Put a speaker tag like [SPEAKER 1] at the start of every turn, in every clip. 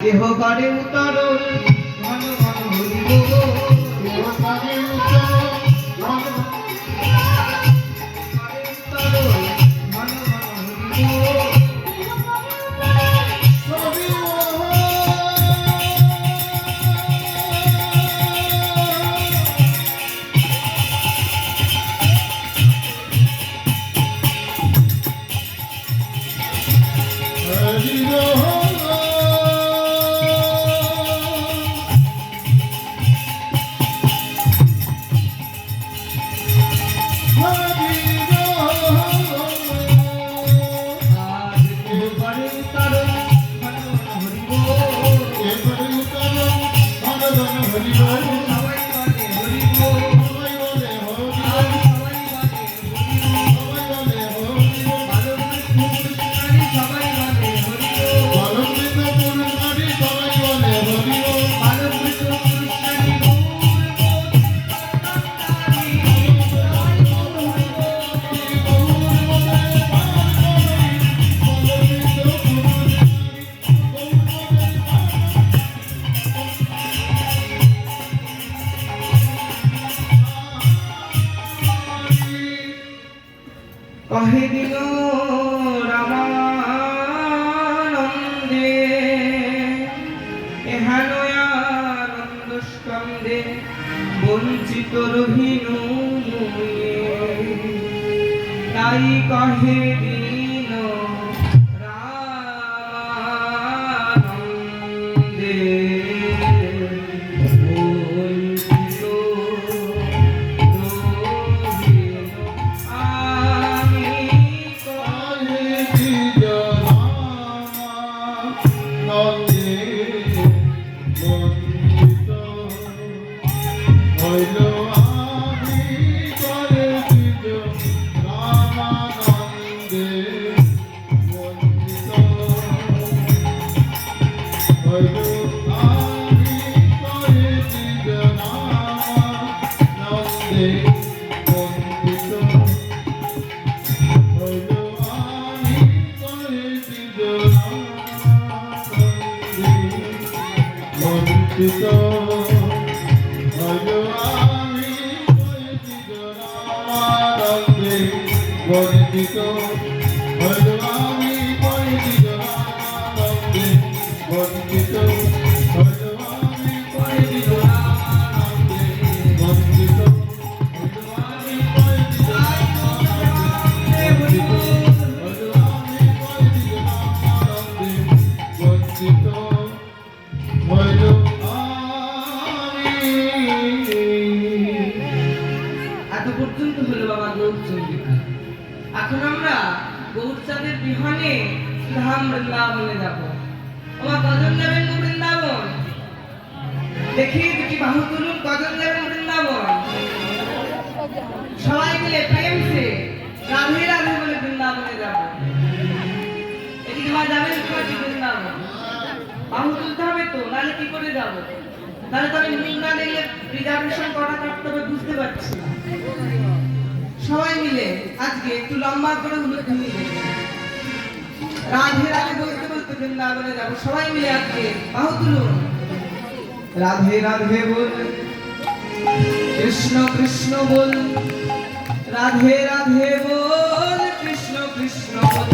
[SPEAKER 1] দেহ করে উতরণ ঘন ঘন হরিব, দেহ করে উতরণ ঘন ঘন হরিব। কহে দিল রামানন্দে এহেন আনন্দ স্কন্ধে বঞ্চিত রহিনু তাই কহে দিল রামানন্দে এখন আমরা গৌরচাঁদের বিহানে ধাম বৃন্দাবনে যাব। ওমা কজন যাবেন বৃন্দাবন? দেখি দুটি বাহু তুলুন, কজন যাবেন বৃন্দাবন? সবাই মিলে প্রেম সে রাধে রাধে বলে বৃন্দাবনে যাব। এদিকে মা যাবেন কি বৃন্দাবন? বাহু তুলতে হবে তো, নাহলে কি করে যাব? তাহলে তো আমি মুখ না দেখলে রিজার্ভেশন করা কাটতে হবে বুঝতে পারছি না। সবাই মিলে আজকে একটু লম্বা করে হুলুধ্বনি দেবে, রাধে রাধে বলতে বলতে বৃন্দাবনে যাবো। সবাই মিলে আজকে বাহু তুলুন, রাধে রাধে বল, কৃষ্ণ কৃষ্ণ বল, রাধে রাধে বল, কৃষ্ণ কৃষ্ণ বল।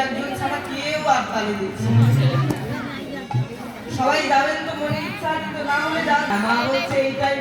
[SPEAKER 1] একজন ছাড়া কেউ আর তালি দিচ্ছে না। সবাই যাবেন তো মনে ইচ্ছা, কিন্তু না হলে যান। মা বলছে এইটাই